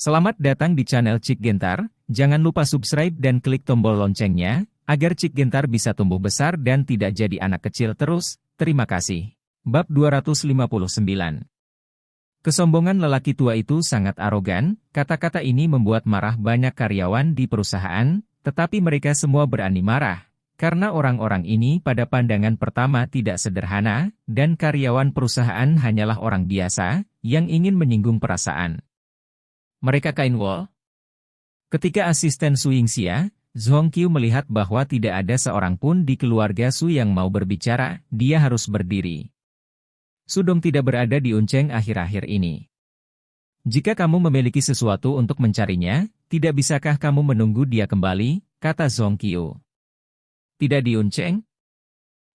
Selamat datang di channel Cik Gentar, jangan lupa subscribe dan klik tombol loncengnya, agar Cik Gentar bisa tumbuh besar dan tidak jadi anak kecil terus, terima kasih. Bab 259. Kesombongan lelaki tua itu sangat arogan, kata-kata ini membuat marah banyak karyawan di perusahaan, tetapi mereka semua berani marah, karena orang-orang ini pada pandangan pertama tidak sederhana, dan karyawan perusahaan hanyalah orang biasa, yang ingin menyinggung perasaan mereka. Kain Wall. Ketika asisten Su Yingxia, Zhong Qiu melihat bahwa tidak ada seorang pun di keluarga Su yang mau berbicara, dia harus berdiri. Su Dong tidak berada di Unceng akhir-akhir ini. Jika kamu memiliki sesuatu untuk mencarinya, tidak bisakah kamu menunggu dia kembali, kata Zhong Qiu. Tidak di Unceng?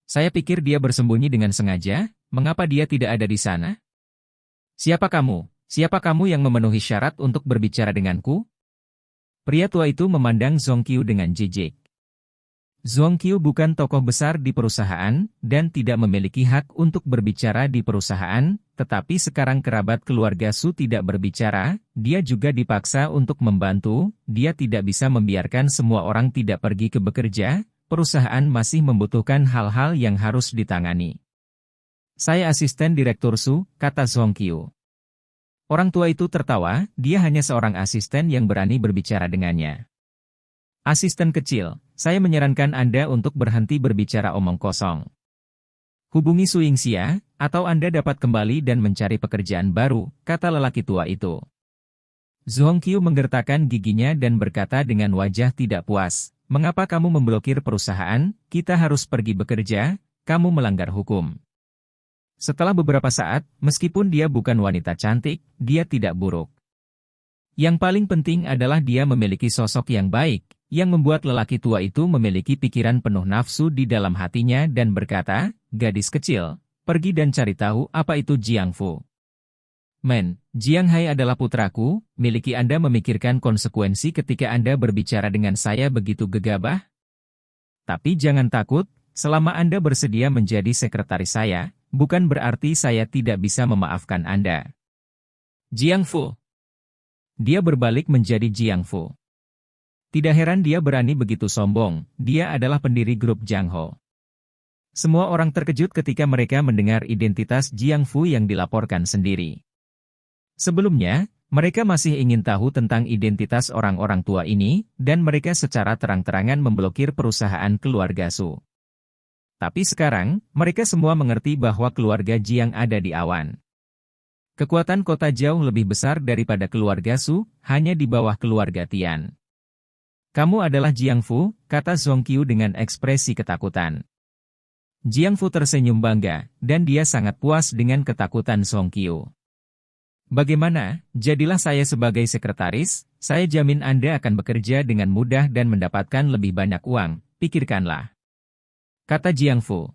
Saya pikir dia bersembunyi dengan sengaja, mengapa dia tidak ada di sana? Siapa kamu? Siapa kamu yang memenuhi syarat untuk berbicara denganku? Pria tua itu memandang Zhong Qiu dengan jijik. Zhong Qiu bukan tokoh besar di perusahaan, dan tidak memiliki hak untuk berbicara di perusahaan, tetapi sekarang kerabat keluarga Su tidak berbicara, dia juga dipaksa untuk membantu, dia tidak bisa membiarkan semua orang tidak pergi ke bekerja, perusahaan masih membutuhkan hal-hal yang harus ditangani. Saya asisten direktur Su, kata Zhong Qiu. Orang tua itu tertawa, dia hanya seorang asisten yang berani berbicara dengannya. Asisten kecil, saya menyarankan Anda untuk berhenti berbicara omong kosong. Hubungi Su Yingxia, atau Anda dapat kembali dan mencari pekerjaan baru, kata lelaki tua itu. Zhong Qiu menggertakkan giginya dan berkata dengan wajah tidak puas, mengapa kamu memblokir perusahaan, kita harus pergi bekerja, kamu melanggar hukum. Setelah beberapa saat, meskipun dia bukan wanita cantik, dia tidak buruk. Yang paling penting adalah dia memiliki sosok yang baik, yang membuat lelaki tua itu memiliki pikiran penuh nafsu di dalam hatinya dan berkata, gadis kecil, pergi dan cari tahu apa itu Jiangfu. Men, Jiang Hai adalah putraku, miliki Anda memikirkan konsekuensi ketika Anda berbicara dengan saya begitu gegabah? Tapi jangan takut, selama Anda bersedia menjadi sekretaris saya, bukan berarti saya tidak bisa memaafkan Anda. Jiangfu. Dia berbalik menjadi Jiangfu. Tidak heran dia berani begitu sombong, dia adalah pendiri grup Jiangho. Semua orang terkejut ketika mereka mendengar identitas Jiangfu yang dilaporkan sendiri. Sebelumnya, mereka masih ingin tahu tentang identitas orang-orang tua ini, dan mereka secara terang-terangan memblokir perusahaan keluarga Su. Tapi sekarang, mereka semua mengerti bahwa keluarga Jiang ada di awan. Kekuatan kota jauh lebih besar daripada keluarga Su, hanya di bawah keluarga Tian. Kamu adalah Jiangfu, kata Zhong Qiu dengan ekspresi ketakutan. Jiangfu tersenyum bangga, dan dia sangat puas dengan ketakutan Zhong Qiu. Bagaimana, jadilah saya sebagai sekretaris, saya jamin Anda akan bekerja dengan mudah dan mendapatkan lebih banyak uang, pikirkanlah. Kata Jiangfu.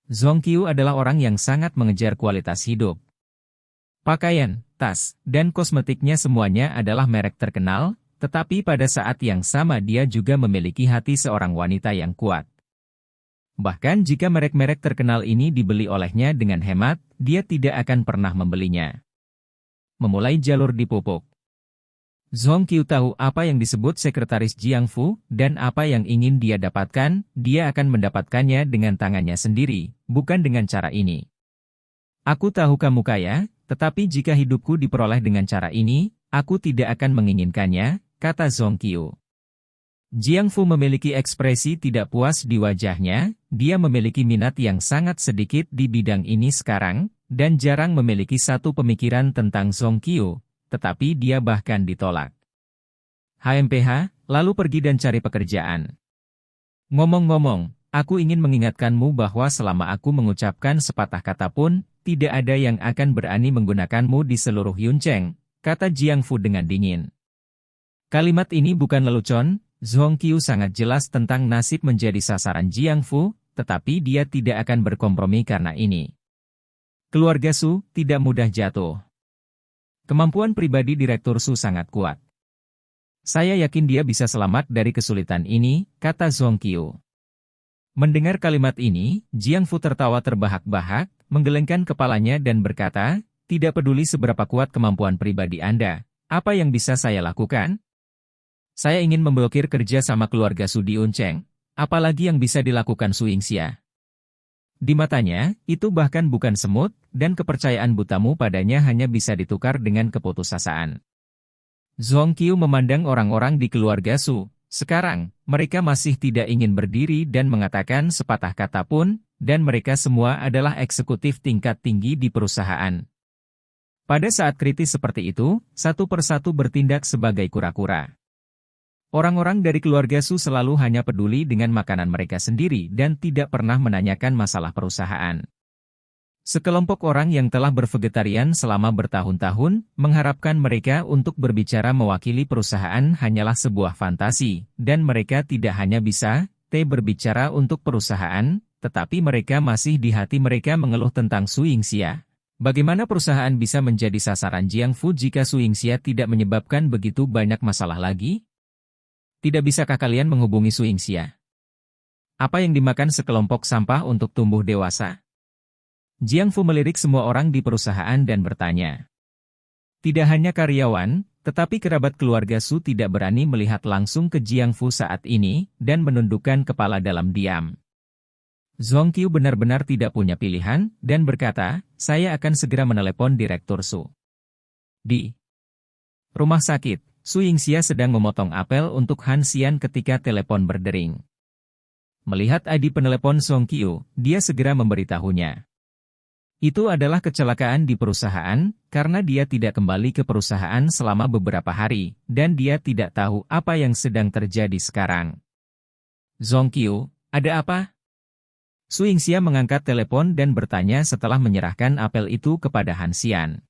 Zhong Qiu adalah orang yang sangat mengejar kualitas hidup. Pakaian, tas, dan kosmetiknya semuanya adalah merek terkenal, tetapi pada saat yang sama dia juga memiliki hati seorang wanita yang kuat. Bahkan jika merek-merek terkenal ini dibeli olehnya dengan hemat, dia tidak akan pernah membelinya. Memulai jalur dipupuk. Zhong Qiu tahu apa yang disebut sekretaris Jiangfu, dan apa yang ingin dia dapatkan, dia akan mendapatkannya dengan tangannya sendiri, bukan dengan cara ini. Aku tahu kamu kaya, tetapi jika hidupku diperoleh dengan cara ini, aku tidak akan menginginkannya, kata Zhong Qiu. Jiangfu memiliki ekspresi tidak puas di wajahnya, dia memiliki minat yang sangat sedikit di bidang ini sekarang, dan jarang memiliki satu pemikiran tentang Zhong Qiu. Tetapi dia bahkan ditolak. HMPH, lalu pergi dan cari pekerjaan. Ngomong-ngomong, aku ingin mengingatkanmu bahwa selama aku mengucapkan sepatah kata pun, tidak ada yang akan berani menggunakanmu di seluruh Yunceng, kata Jiangfu dengan dingin. Kalimat ini bukan lelucon, Zhong Qiu sangat jelas tentang nasib menjadi sasaran Jiangfu, tetapi dia tidak akan berkompromi karena ini. Keluarga Su tidak mudah jatuh. Kemampuan pribadi Direktur Su sangat kuat. Saya yakin dia bisa selamat dari kesulitan ini, kata Zhong Qiu. Mendengar kalimat ini, Jiangfu tertawa terbahak-bahak, menggelengkan kepalanya dan berkata, tidak peduli seberapa kuat kemampuan pribadi Anda, Apa yang bisa saya lakukan? Saya ingin memblokir kerja sama keluarga Su di Uncheng. Apalagi yang bisa dilakukan Su Yingxia? Di matanya, itu bahkan bukan semut, dan kepercayaan butamu padanya hanya bisa ditukar dengan keputusasaan. Zhong Qiu memandang orang-orang di keluarga Su. Sekarang, mereka masih tidak ingin berdiri dan mengatakan sepatah kata pun, dan mereka semua adalah eksekutif tingkat tinggi di perusahaan. Pada saat kritis seperti itu, satu persatu bertindak sebagai kura-kura. Orang-orang dari keluarga Su selalu hanya peduli dengan makanan mereka sendiri dan tidak pernah menanyakan masalah perusahaan. Sekelompok orang yang telah bervegetarian selama bertahun-tahun, mengharapkan mereka untuk berbicara mewakili perusahaan hanyalah sebuah fantasi, dan mereka tidak hanya bisa berbicara untuk perusahaan, tetapi mereka masih di hati mereka mengeluh tentang Su Yingxia. Bagaimana perusahaan bisa menjadi sasaran Jiangfu jika Su Yingxia tidak menyebabkan begitu banyak masalah lagi? Tidak bisakah kalian menghubungi Su Yingxia? Apa yang dimakan sekelompok sampah untuk tumbuh dewasa? Jiangfu melirik semua orang di perusahaan dan bertanya. Tidak hanya karyawan, tetapi kerabat keluarga Su tidak berani melihat langsung ke Jiangfu saat ini, dan menundukkan kepala dalam diam. Zhong Qiu benar-benar tidak punya pilihan, dan berkata, saya akan segera menelepon Direktur Su. Di rumah sakit, Su Yingxia sedang memotong apel untuk Han Xian ketika telepon berdering. Melihat ID penelepon Zhong Qiu, dia segera memberitahunya. Itu adalah kecelakaan di perusahaan, karena dia tidak kembali ke perusahaan selama beberapa hari, dan dia tidak tahu apa yang sedang terjadi sekarang. Zhong Qiu, ada apa? Su Yingxia mengangkat telepon dan bertanya setelah menyerahkan apel itu kepada Han Xian.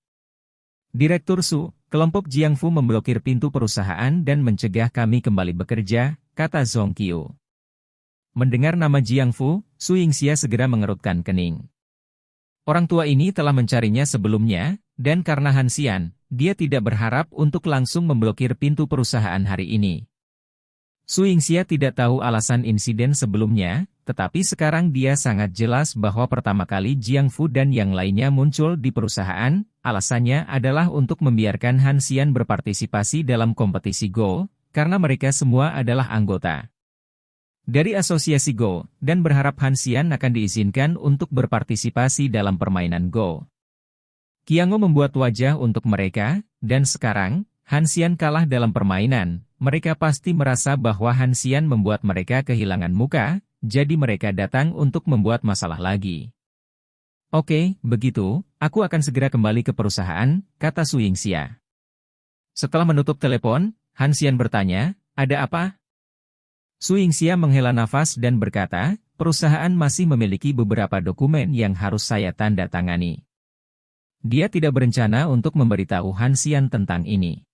Direktur Su, kelompok Jiangfu memblokir pintu perusahaan dan mencegah kami kembali bekerja, kata Zhong Qiu. Mendengar nama Jiangfu, Su Yingxia segera mengerutkan kening. Orang tua ini telah mencarinya sebelumnya, dan karena Han Xian, dia tidak berharap untuk langsung memblokir pintu perusahaan hari ini. Su Yingxia tidak tahu alasan insiden sebelumnya, tetapi sekarang dia sangat jelas bahwa pertama kali Jiangfu dan yang lainnya muncul di perusahaan, alasannya adalah untuk membiarkan Han Xian berpartisipasi dalam kompetisi Go, karena mereka semua adalah anggota dari asosiasi Go, dan berharap Han Xian akan diizinkan untuk berpartisipasi dalam permainan Go. Qiango membuat wajah untuk mereka, dan sekarang, Han Xian kalah dalam permainan, mereka pasti merasa bahwa Han Xian membuat mereka kehilangan muka, jadi mereka datang untuk membuat masalah lagi. Oke, begitu, aku akan segera kembali ke perusahaan, kata Su Yingxia. Setelah menutup telepon, Han Xian bertanya, ada apa? Su Yingxia menghela nafas dan berkata, perusahaan masih memiliki beberapa dokumen yang harus saya tanda tangani. Dia tidak berencana untuk memberitahu Han Xian tentang ini.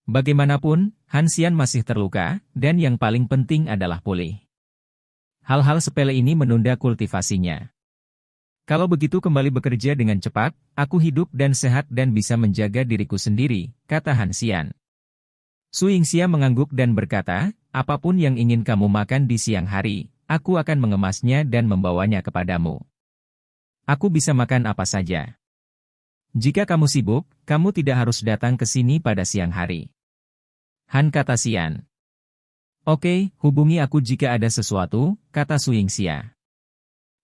Bagaimanapun, Han Xian masih terluka, dan yang paling penting adalah pulih. Hal-hal sepele ini menunda kultivasinya. Kalau begitu kembali bekerja dengan cepat, aku hidup dan sehat dan bisa menjaga diriku sendiri, kata Han Xian. Su Yingxia mengangguk dan berkata, apapun yang ingin kamu makan di siang hari, aku akan mengemasnya dan membawanya kepadamu. Aku bisa makan apa saja. Jika kamu sibuk, kamu tidak harus datang ke sini pada siang hari. Han, kata Xian. Oke, hubungi aku jika ada sesuatu, kata Su Yingxia.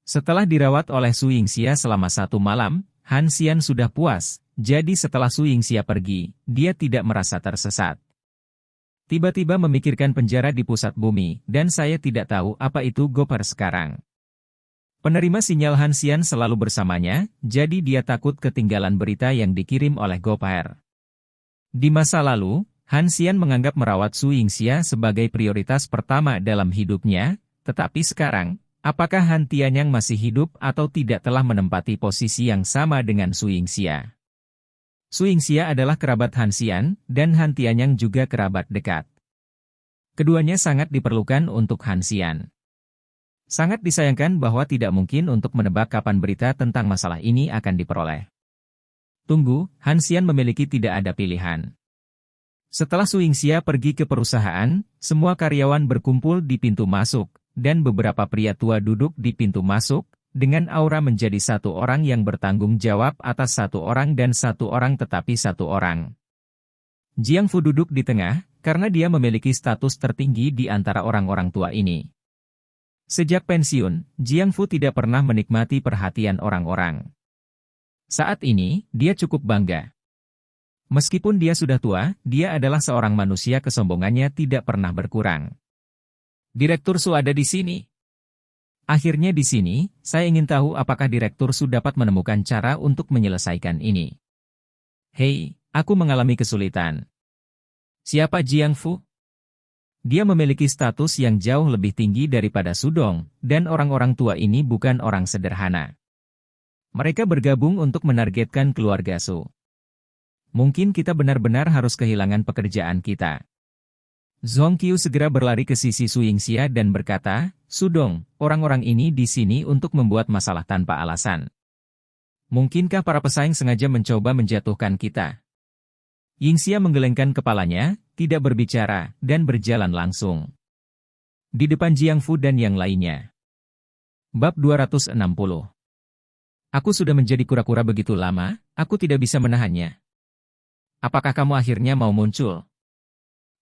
Setelah dirawat oleh Su Yingxia selama 1 malam, Han Xian sudah puas, jadi setelah Su Yingxia pergi, dia tidak merasa tersesat. Tiba-tiba memikirkan penjara di pusat bumi, dan saya tidak tahu apa itu Gopher sekarang. Penerima sinyal Han Xian selalu bersamanya, jadi dia takut ketinggalan berita yang dikirim oleh Gopher. Di masa lalu, Han Xian menganggap merawat Su Yingxia sebagai prioritas pertama dalam hidupnya, tetapi sekarang, apakah Han Tianyang masih hidup atau tidak telah menempati posisi yang sama dengan Su Yingxia? Su Yingxia adalah kerabat Han Xian, dan Han Tianyang juga kerabat dekat. Keduanya sangat diperlukan untuk Han Xian. Sangat disayangkan bahwa tidak mungkin untuk menebak kapan berita tentang masalah ini akan diperoleh. Tunggu, Han Xian memiliki tidak ada pilihan. Setelah Su Yingxia pergi ke perusahaan, semua karyawan berkumpul di pintu masuk, dan beberapa pria tua duduk di pintu masuk, dengan aura menjadi satu orang yang bertanggung jawab atas satu orang dan satu orang tetapi satu orang. Jiang Fu duduk di tengah, karena dia memiliki status tertinggi di antara orang-orang tua ini. Sejak pensiun, Jiang Fu tidak pernah menikmati perhatian orang-orang. Saat ini, dia cukup bangga. Meskipun dia sudah tua, dia adalah seorang manusia kesombongannya tidak pernah berkurang. Direktur Su ada di sini. Akhirnya di sini, saya ingin tahu apakah Direktur Su dapat menemukan cara untuk menyelesaikan ini. Hei, aku mengalami kesulitan. Siapa Jiang Fu? Dia memiliki status yang jauh lebih tinggi daripada Sudong, dan orang-orang tua ini bukan orang sederhana. Mereka bergabung untuk menargetkan keluarga Su. Mungkin kita benar-benar harus kehilangan pekerjaan kita. Zhong Qiu segera berlari ke sisi Su Yingxia dan berkata, Sudong, orang-orang ini di sini untuk membuat masalah tanpa alasan. Mungkinkah para pesaing sengaja mencoba menjatuhkan kita? Yingxia menggelengkan kepalanya, tidak berbicara, dan berjalan langsung. Di depan Jiang Fu dan yang lainnya. Bab 260. Aku sudah menjadi kura-kura begitu lama, aku tidak bisa menahannya. Apakah kamu akhirnya mau muncul?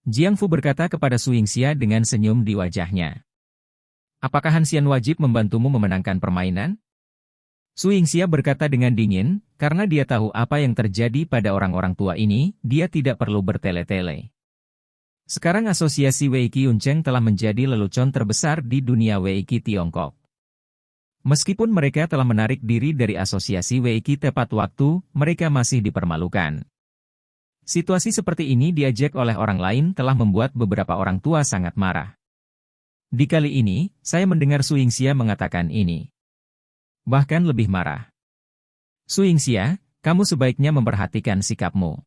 Jiang Fu berkata kepada Su Yingxia dengan senyum di wajahnya. Apakah Han Xian wajib membantumu memenangkan permainan? Su Yingxia berkata dengan dingin, karena dia tahu apa yang terjadi pada orang-orang tua ini, dia tidak perlu bertele-tele. Sekarang asosiasi Weiqi Yuncheng telah menjadi lelucon terbesar di dunia Weiqi Tiongkok. Meskipun mereka telah menarik diri dari asosiasi Weiqi tepat waktu, mereka masih dipermalukan. Situasi seperti ini diajak oleh orang lain telah membuat beberapa orang tua sangat marah. Di kali ini, saya mendengar Su Yingxia mengatakan ini. Bahkan lebih marah. Su Yingxia, kamu sebaiknya memperhatikan sikapmu.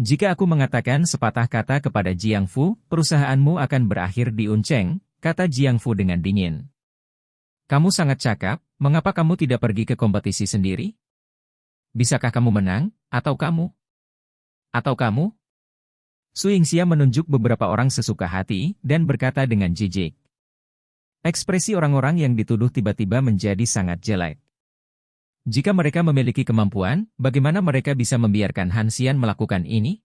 Jika aku mengatakan sepatah kata kepada Jiang Fu, perusahaanmu akan berakhir di Yuncheng, kata Jiang Fu dengan dingin. Kamu sangat cakap, mengapa kamu tidak pergi ke kompetisi sendiri? Bisakah kamu menang, atau kamu? Atau kamu? Su Yingxia menunjuk beberapa orang sesuka hati, dan berkata dengan jijik. Ekspresi orang-orang yang dituduh tiba-tiba menjadi sangat jelek. Jika mereka memiliki kemampuan, bagaimana mereka bisa membiarkan Han Xian melakukan ini?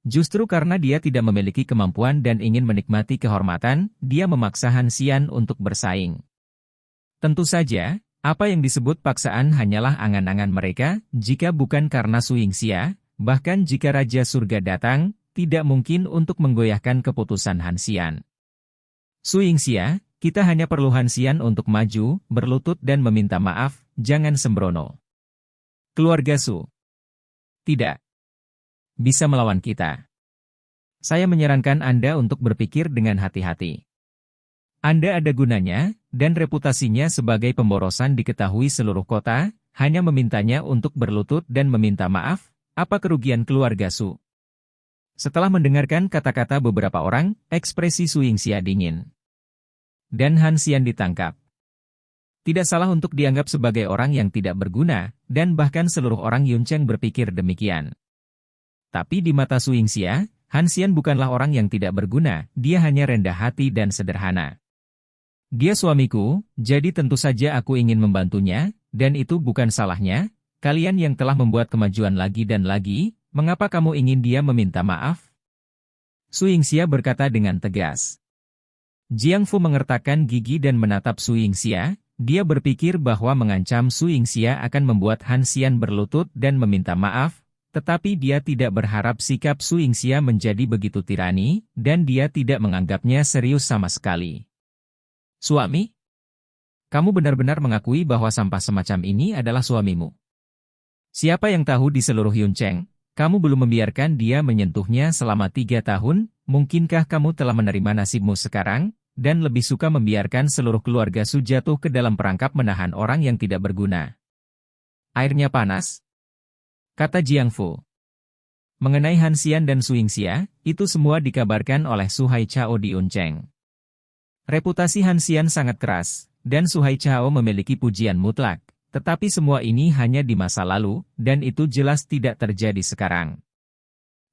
Justru karena dia tidak memiliki kemampuan dan ingin menikmati kehormatan, dia memaksa Han Xian untuk bersaing. Tentu saja, apa yang disebut paksaan hanyalah angan-angan mereka, jika bukan karena Su Yingxia. Bahkan jika Raja Surga datang, tidak mungkin untuk menggoyahkan keputusan Han Xian. Su Yingxia, kita hanya perlu Han Xian untuk maju, berlutut dan meminta maaf, jangan sembrono. Keluarga Su tidak bisa melawan kita. Saya menyarankan Anda untuk berpikir dengan hati-hati. Anda ada gunanya, dan reputasinya sebagai pemborosan diketahui seluruh kota, hanya memintanya untuk berlutut dan meminta maaf. Apa kerugian keluarga Su? Setelah mendengarkan kata-kata beberapa orang, ekspresi Su Yingxia dingin. Dan Han Xian ditangkap. Tidak salah untuk dianggap sebagai orang yang tidak berguna, dan bahkan seluruh orang Yuncheng berpikir demikian. Tapi di mata Su Yingxia, Han Xian bukanlah orang yang tidak berguna, dia hanya rendah hati dan sederhana. Dia suamiku, jadi tentu saja aku ingin membantunya, dan itu bukan salahnya. Kalian yang telah membuat kemajuan lagi dan lagi, mengapa kamu ingin dia meminta maaf? Su Yingxia berkata dengan tegas. Jiang Fu mengertakkan gigi dan menatap Su Yingxia, dia berpikir bahwa mengancam Su Yingxia akan membuat Han Xian berlutut dan meminta maaf, tetapi dia tidak berharap sikap Su Yingxia menjadi begitu tirani, dan dia tidak menganggapnya serius sama sekali. Suami? Kamu benar-benar mengakui bahwa sampah semacam ini adalah suamimu? Siapa yang tahu di seluruh Yuncheng, kamu belum membiarkan dia menyentuhnya selama 3 tahun, mungkinkah kamu telah menerima nasibmu sekarang, dan lebih suka membiarkan seluruh keluarga Su jatuh ke dalam perangkap menahan orang yang tidak berguna? Airnya panas? Kata Jiang Fu. Mengenai Han Xian dan Su Yingxia, itu semua dikabarkan oleh Su Haichao di Yuncheng. Reputasi Han Xian sangat keras, dan Su Haichao memiliki pujian mutlak. Tetapi semua ini hanya di masa lalu, dan itu jelas tidak terjadi sekarang.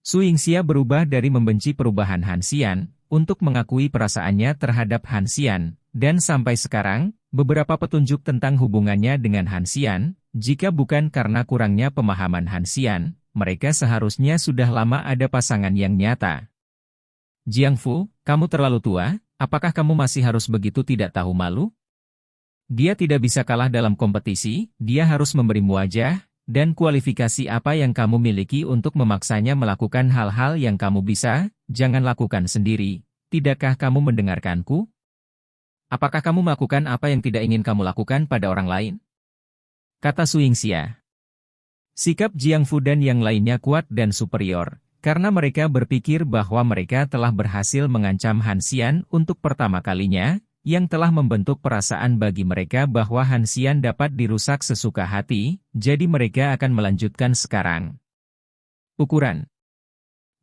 Su Yingxia berubah dari membenci perubahan Han Xian, untuk mengakui perasaannya terhadap Han Xian, dan sampai sekarang, beberapa petunjuk tentang hubungannya dengan Han Xian, jika bukan karena kurangnya pemahaman Han Xian, mereka seharusnya sudah lama ada pasangan yang nyata. Jiang Fu, kamu terlalu tua, apakah kamu masih harus begitu tidak tahu malu? Dia tidak bisa kalah dalam kompetisi, dia harus memberimu wajah, dan kualifikasi apa yang kamu miliki untuk memaksanya melakukan hal-hal yang kamu bisa, jangan lakukan sendiri. Tidakkah kamu mendengarkanku? Apakah kamu melakukan apa yang tidak ingin kamu lakukan pada orang lain? Kata Su Yingxia. Sikap Jiang Fu dan yang lainnya kuat dan superior, karena mereka berpikir bahwa mereka telah berhasil mengancam Han Xian untuk pertama kalinya, yang telah membentuk perasaan bagi mereka bahwa Han Xian dapat dirusak sesuka hati, jadi mereka akan melanjutkan sekarang. Ukuran.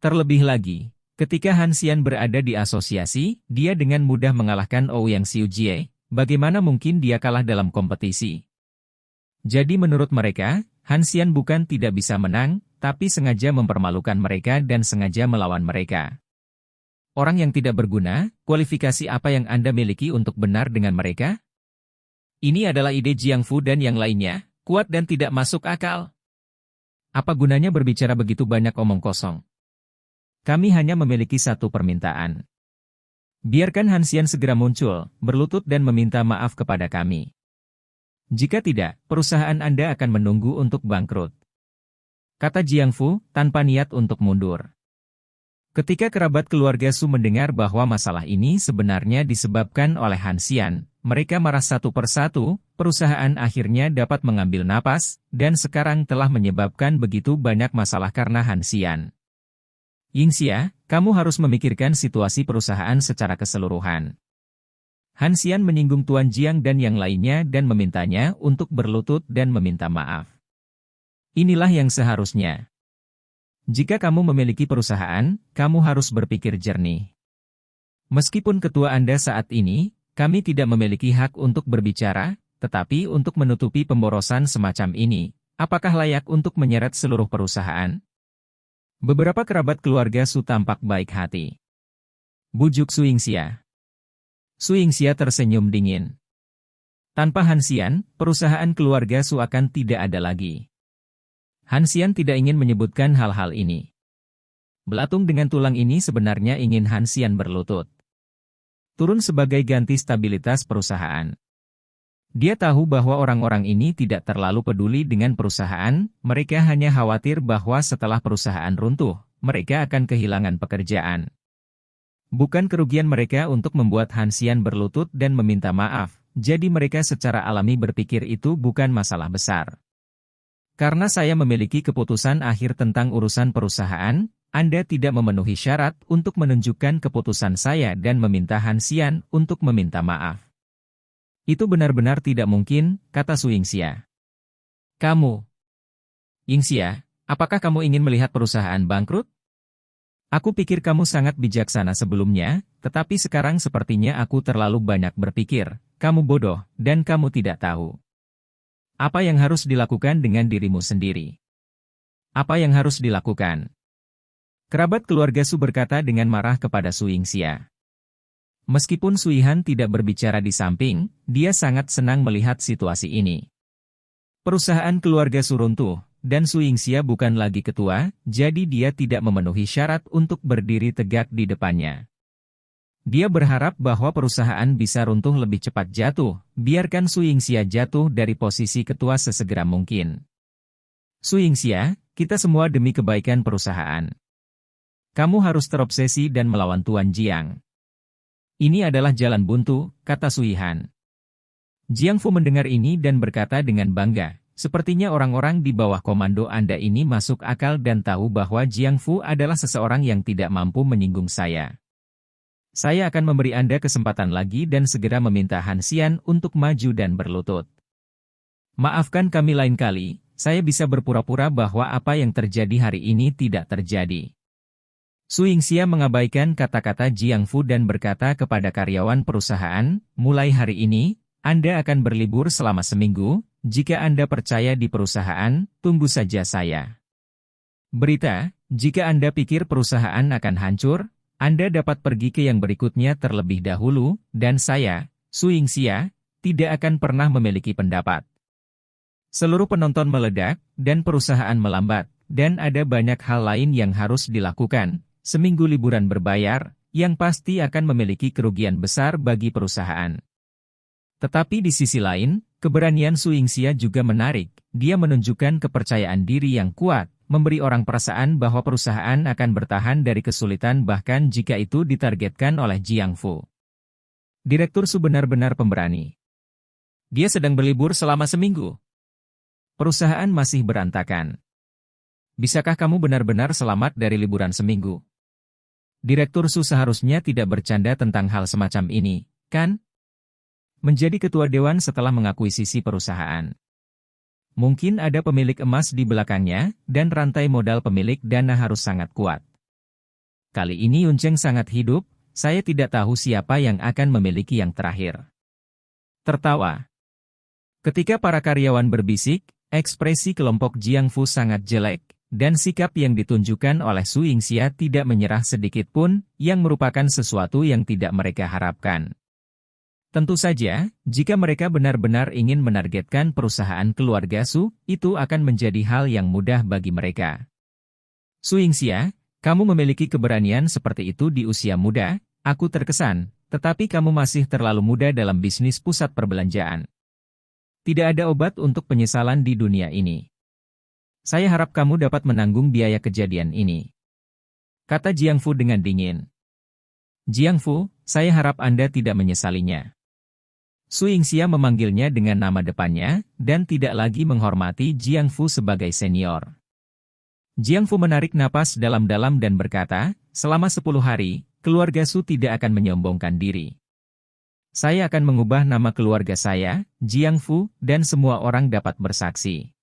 Terlebih lagi, ketika Han Xian berada di asosiasi, dia dengan mudah mengalahkan Ouyang Xiujie, bagaimana mungkin dia kalah dalam kompetisi? Jadi menurut mereka, Han Xian bukan tidak bisa menang, tapi sengaja mempermalukan mereka dan sengaja melawan mereka. Orang yang tidak berguna, kualifikasi apa yang Anda miliki untuk benar dengan mereka? Ini adalah ide Jiang Fu dan yang lainnya, kuat dan tidak masuk akal. Apa gunanya berbicara begitu banyak omong kosong? Kami hanya memiliki satu permintaan. Biarkan Han Xian segera muncul, berlutut dan meminta maaf kepada kami. Jika tidak, perusahaan Anda akan menunggu untuk bangkrut. Kata Jiang Fu, tanpa niat untuk mundur. Ketika kerabat keluarga Su mendengar bahwa masalah ini sebenarnya disebabkan oleh Han Xian, mereka marah satu persatu, perusahaan akhirnya dapat mengambil napas, dan sekarang telah menyebabkan begitu banyak masalah karena Han Xian. Yingxia, kamu harus memikirkan situasi perusahaan secara keseluruhan. Han Xian menyinggung Tuan Jiang dan yang lainnya dan memintanya untuk berlutut dan meminta maaf. Inilah yang seharusnya. Jika kamu memiliki perusahaan, kamu harus berpikir jernih. Meskipun ketua Anda saat ini, kami tidak memiliki hak untuk berbicara, tetapi untuk menutupi pemborosan semacam ini, apakah layak untuk menyeret seluruh perusahaan? Beberapa kerabat keluarga Su tampak baik hati. Bujuk Su Yingxia. Su Yingxia tersenyum dingin. Tanpa Han Xian, perusahaan keluarga Su akan tidak ada lagi. Han Xian tidak ingin menyebutkan hal-hal ini. Belatung dengan tulang ini sebenarnya ingin Han Xian berlutut. Turun sebagai ganti stabilitas perusahaan. Dia tahu bahwa orang-orang ini tidak terlalu peduli dengan perusahaan, mereka hanya khawatir bahwa setelah perusahaan runtuh, mereka akan kehilangan pekerjaan. Bukan kerugian mereka untuk membuat Han Xian berlutut dan meminta maaf, jadi mereka secara alami berpikir itu bukan masalah besar. Karena saya memiliki keputusan akhir tentang urusan perusahaan, Anda tidak memenuhi syarat untuk menunjukkan keputusan saya dan meminta Han Xian untuk meminta maaf. Itu benar-benar tidak mungkin, kata Su Yingxia. Kamu. Yingxia, apakah kamu ingin melihat perusahaan bangkrut? Aku pikir kamu sangat bijaksana sebelumnya, tetapi sekarang sepertinya aku terlalu banyak berpikir, kamu bodoh, dan kamu tidak tahu. Apa yang harus dilakukan dengan dirimu sendiri? Apa yang harus dilakukan? Kerabat keluarga Su berkata dengan marah kepada Su Yingxia. Meskipun Su Yihan tidak berbicara di samping, dia sangat senang melihat situasi ini. Perusahaan keluarga Su runtuh, dan Su Yingxia bukan lagi ketua, jadi dia tidak memenuhi syarat untuk berdiri tegak di depannya. Dia berharap bahwa perusahaan bisa runtuh lebih cepat jatuh, biarkan Su Yingxia jatuh dari posisi ketua sesegera mungkin. Su Yingxia, kita semua demi kebaikan perusahaan. Kamu harus terobsesi dan melawan Tuan Jiang. Ini adalah jalan buntu, kata Su Yihan. Jiang Fu mendengar ini dan berkata dengan bangga, sepertinya orang-orang di bawah komando Anda ini masuk akal dan tahu bahwa Jiang Fu adalah seseorang yang tidak mampu menyinggung saya. Saya akan memberi Anda kesempatan lagi dan segera meminta Han Xian untuk maju dan berlutut. Maafkan kami lain kali, saya bisa berpura-pura bahwa apa yang terjadi hari ini tidak terjadi. Su Yingxia mengabaikan kata-kata Jiang Fu dan berkata kepada karyawan perusahaan, mulai hari ini, Anda akan berlibur selama seminggu, jika Anda percaya di perusahaan, tunggu saja saya. Berita, jika Anda pikir perusahaan akan hancur, Anda dapat pergi ke yang berikutnya terlebih dahulu, dan saya, Su Yingxia, tidak akan pernah memiliki pendapat. Seluruh penonton meledak, dan perusahaan melambat, dan ada banyak hal lain yang harus dilakukan. Seminggu liburan berbayar, yang pasti akan memiliki kerugian besar bagi perusahaan. Tetapi di sisi lain, keberanian Su Yingxia juga menarik. Dia menunjukkan kepercayaan diri yang kuat, memberi orang perasaan bahwa perusahaan akan bertahan dari kesulitan bahkan jika itu ditargetkan oleh Jiang Fu. Direktur Su benar-benar pemberani. Dia sedang berlibur selama seminggu. Perusahaan masih berantakan. Bisakah kamu benar-benar selamat dari liburan seminggu? Direktur Su seharusnya tidak bercanda tentang hal semacam ini, kan? Menjadi ketua dewan setelah mengakuisisi perusahaan. Mungkin ada pemilik emas di belakangnya, dan rantai modal pemilik dana harus sangat kuat. Kali ini Yun Cheng sangat hidup, saya tidak tahu siapa yang akan memiliki yang terakhir. Tertawa. Ketika para karyawan berbisik, ekspresi kelompok Jiang Fu sangat jelek, dan sikap yang ditunjukkan oleh Su Yingxia tidak menyerah sedikit pun, yang merupakan sesuatu yang tidak mereka harapkan. Tentu saja, jika mereka benar-benar ingin menargetkan perusahaan keluarga Su, itu akan menjadi hal yang mudah bagi mereka. Su Yingxia, kamu memiliki keberanian seperti itu di usia muda, aku terkesan, tetapi kamu masih terlalu muda dalam bisnis pusat perbelanjaan. Tidak ada obat untuk penyesalan di dunia ini. Saya harap kamu dapat menanggung biaya kejadian ini. Kata Jiang Fu dengan dingin. Jiang Fu, saya harap Anda tidak menyesalinya. Su Yingxia memanggilnya dengan nama depannya, dan tidak lagi menghormati Jiang Fu sebagai senior. Jiang Fu menarik napas dalam-dalam dan berkata, selama 10 hari, keluarga Su tidak akan menyombongkan diri. Saya akan mengubah nama keluarga saya, Jiang Fu, dan semua orang dapat bersaksi.